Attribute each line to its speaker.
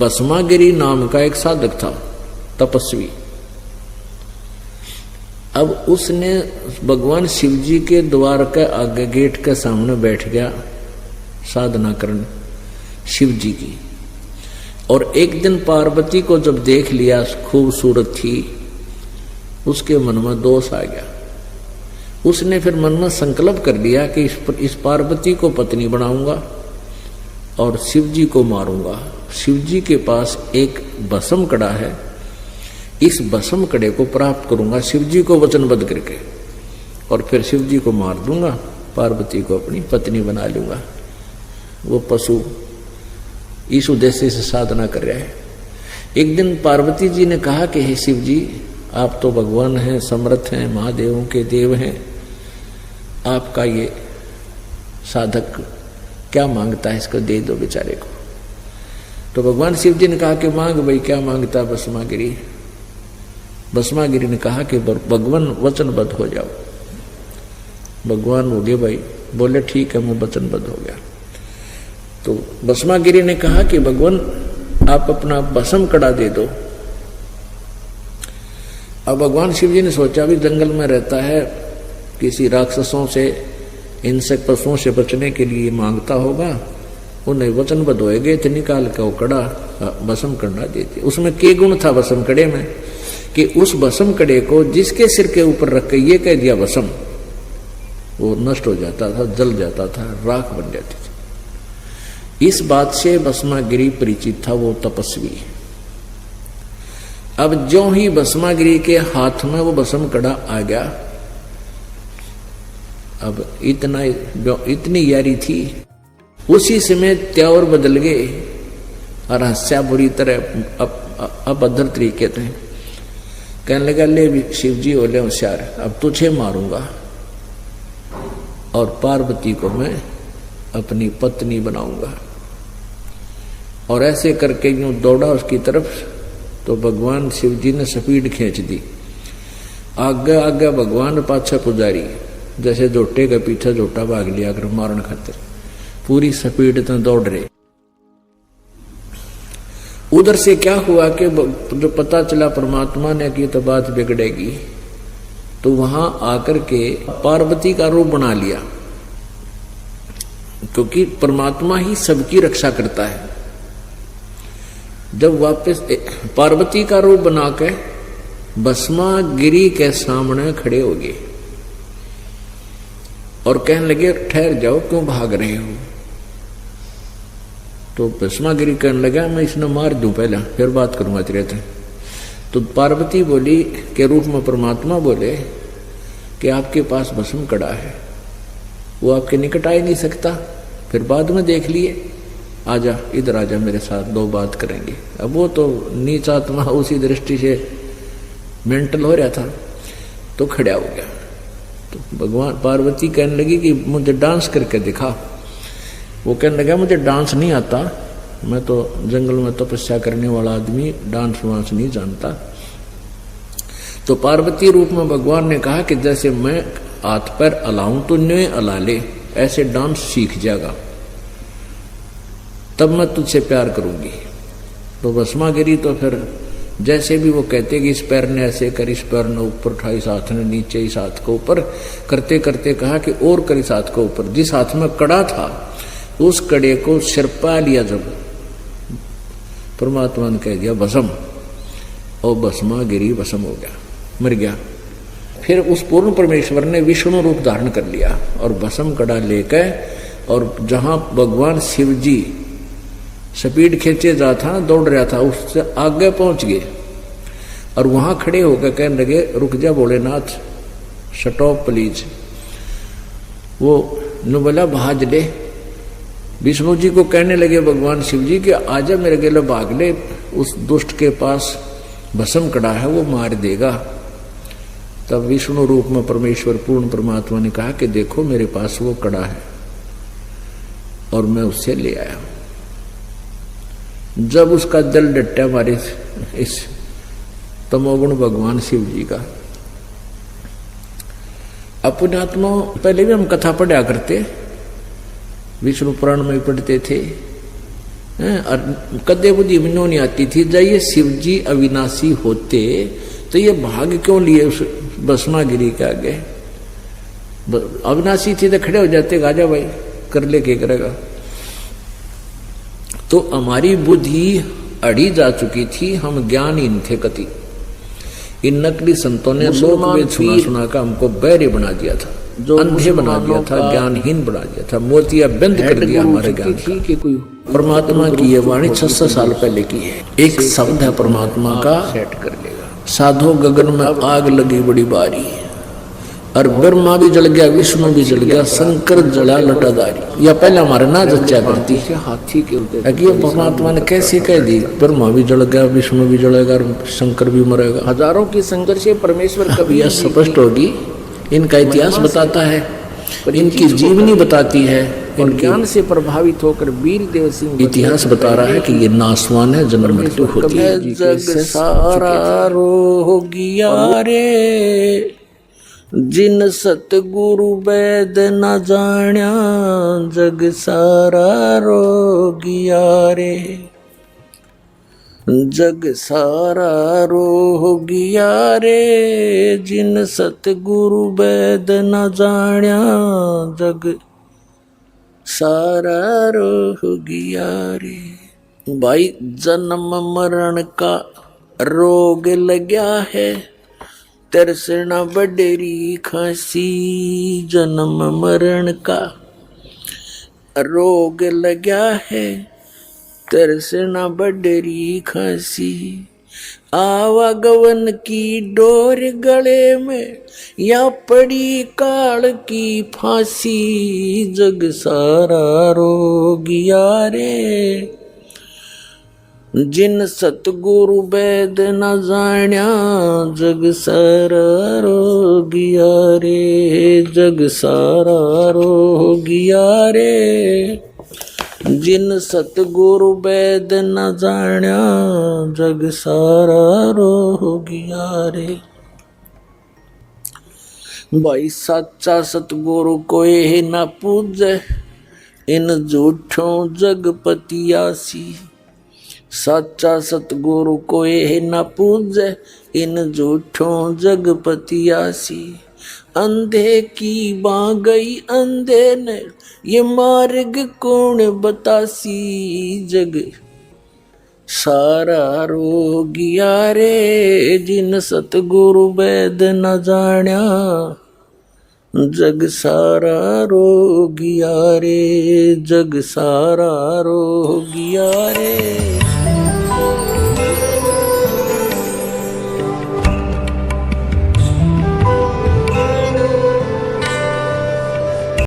Speaker 1: भस्मागिरी नाम का एक साधक था, तपस्वी। अब उसने भगवान शिव जी के द्वार के आगे गेट के सामने बैठ गया साधना करने शिव जी की। और एक दिन पार्वती को जब देख लिया खूबसूरत थी, उसके मन में दोष आ गया। उसने फिर मन में संकल्प कर लिया कि इस पार्वती को पत्नी बनाऊंगा और शिव जी को मारूंगा। शिव जी के पास एक भस्म कड़ा है, इस भस्म कड़े को प्राप्त करूंगा शिव जी को वचनबद्ध करके, और फिर शिव जी को मार दूंगा, पार्वती को अपनी पत्नी बना लूंगा। वो पशु इस उद्देश्य से साधना कर रहा है। एक दिन पार्वती जी ने कहा कि हे शिव जी, आप तो भगवान हैं, समर्थ हैं, महादेवों के देव हैं, आपका ये साधक क्या मांगता है, इसको दे दो बेचारे को। तो भगवान शिव जी ने कहा कि मांग भाई, क्या मांगता है भस्मागिरी। भस्मागिरी ने कहा कि भगवान वचनबद्ध हो जाओ। भगवान हो गए भाई, बोले ठीक है मैं वचनबद्ध हो गया। तो भस्मागिरी ने कहा कि भगवान आप अपना भस्म कड़ा दे दो। अब भगवान शिव जी ने सोचा भी जंगल में रहता है, किसी राक्षसों से, इनसे पशुओं से बचने के लिए मांगता होगा, उन्हें वचनबद्ध होएगे तो निकाल के वो कड़ा भस्म कड़ा दे दिया। उसमें के गुण था भस्म कड़े में कि उस भस्म कड़े को जिसके सिर के ऊपर रख के ये कह दिया भस्म, वो नष्ट हो जाता था, जल जाता था, राख बन जाती थी। इस बात से भस्मागिरी परिचित था, वो तपस्वी। अब जो ही भस्मागिरी के हाथ में वो भस्म कड़ा आ गया, अब इतनी यारी थी, उसी समय त्योर बदल गए और हंसा बुरी तरह अभद्र तरीके थे। कहने लगा ले शिव जी बोले होशियार, अब तुझे मारूंगा और पार्वती को मैं अपनी पत्नी बनाऊंगा। और ऐसे करके यूं दौड़ा उसकी तरफ, तो भगवान शिव जी ने स्पीड खींच दी। आगे आगे भगवान पाछा पुजारी, जैसे जोटे का पीछे जोटा भाग लिया अगर मारन खातिर, पूरी स्पीड तक दौड़ रहे। उधर से क्या हुआ कि जो पता चला परमात्मा ने कि तो बात बिगड़ेगी, तो वहां आकर के पार्वती का रूप बना लिया, क्योंकि परमात्मा ही सबकी रक्षा करता है। जब वापस पार्वती का रूप बना के भस्मागिरी के सामने खड़े हो गए और कहने लगे ठहर जाओ, क्यों भाग रहे हो। तो भस्मागिरी कहने लगा मैं इसने मार दूं पहले, फिर बात करूंगा तेरे से। तो पार्वती बोली के रूप में परमात्मा बोले कि आपके पास भस्म कड़ा है, वो आपके निकट आ ही नहीं सकता, फिर बाद में देख लिए, आजा इधर आजा मेरे साथ, दो बात करेंगे। अब वो तो नीच आत्मा उसी दृष्टि से मेंटल हो रहा था, तो खड़ा हो गया। तो भगवान पार्वती कहने लगी कि मुझे डांस करके दिखा। वो कहने लगा मुझे डांस नहीं आता, मैं तो जंगल में तपस्या करने वाला आदमी, डांस वांस नहीं जानता। तो पार्वती रूप में भगवान ने कहा कि जैसे मैं हाथ पैर अलाऊं तो न्यों अला ले, ऐसे डांस सीख जाएगा, तब मैं तुझसे प्यार करूंगी। तो भस्मागिरी तो फिर जैसे भी वो कहते कि इस पैर ने ऐसे कर, इस पैर ने ऊपर उठा, इस हाथ ने नीचे, इस हाथ को ऊपर, करते करते कहा कि और कर इस हाथ को ऊपर। जिस हाथ में कड़ा था उस कड़े को सिर पा लिया, जब परमात्मा ने कह दिया भस्म, और भस्मागिरी भस्म हो गया, मर गया। फिर उस पूर्ण परमेश्वर ने विष्णु रूप धारण कर लिया और भस्म कड़ा लेकर, और जहां भगवान शिव जी स्पीड खींचे जा था, दौड़ रहा था, उससे आगे पहुंच गए और वहां खड़े होकर कहने लगे रुक जा भोलेनाथ, स्टॉप प्लीज। वो न बोला भाज ले। विष्णु जी को कहने लगे भगवान शिव जी कि आजा मेरे गेले भाग ले, उस दुष्ट के पास भस्म कड़ा है, वो मार देगा। तब विष्णु रूप में परमेश्वर पूर्ण परमात्मा ने कहा कि देखो मेरे पास वो कड़ा है और मैं उससे ले आया। जब उसका जल डट्टा हमारे इस तमोगुण भगवान शिव जी का, अपने आत्मा, पहले भी हम कथा पढ़ा करते, विष्णु पुराण में पढ़ते थे और कदे बुद्धि में नहीं आती थी। जब ये शिव जी अविनाशी होते तो ये भाग क्यों लिए उस भस्मागिरी के आगे? अविनाशी थी तो खड़े हो जाते, गाजा भाई कर ले, क्या करेगा। तो हमारी बुद्धि अड़ी जा चुकी थी, हम ज्ञानहीन थे कति। इन नकली संतों ने लोक वेद सुना सुना कर हमको बैरी बना दिया था, अंधे बना दिया था, ज्ञानहीन बना दिया था, मोतिया बंद कर दिया हमारे ज्ञान का। परमात्मा की ये वाणी 600 साल पहले की है। एक शब्द है परमात्मा का, सेट कर लेगा। साधो गगन में आग लगी बड़ी बारी, और ब्रह्मा भी जल गया, विष्णु भी जल गया, शंकर जला लटादारी। या पहले हमारे ना जच्चा करती हाथी के ऊपर, परमात्मा ने कैसे कह दी ब्रह्मा भी जल गया, विष्णु भी जलेगा, शंकर भी मरेगा। हजारों की संघर्ष से परमेश्वर कभी यह स्पष्ट होगी। इनका इतिहास बताता है, इनकी जीवनी बताती है, और ज्ञान से प्रभावित होकर वीर देव सिंह इतिहास बता रहा है कि ये नासवान है, जन्म मृत्यु होती है। जग सारा रोगिया रे, जिन सतगुरु वैद न जाण्या, जग सारा रोगिया रे, जग सारा रोगिया रे, जिन सतगुरु वैद न जाण्या, जग सारा रोगिया रे। भाई जन्म मरण का रोग लग्या है, तरसना बडेरी खांसी, जन्म मरण का रोग लग्या है, तरसना बडेरी खांसी। आवागवन की डोर गले में, या पड़ी काल की फांसी, जग सारा रोगिया रे, जिन सतगुरु वैद न जाण्या, जग सारा रोगिया रे, जग सारा रोगिया रे, जिन सतगुरु वैद न जाण्या, जग सारा रोगिया रे। भाई सच्चा सतगुरु कोई न पूजे, इन झूठों जगपतियासी। सच्चा सतगुरु कोई न पूजे, इन झूठों जगपतियासी। अंधे की बाँ गई अंधे ने, ये मार्ग कौन बतासी, जग सारा रोगिया रे, जिन सतगुरु वैद न जाण्या, जग सारा रोगिया रे, जग सारा रोगिया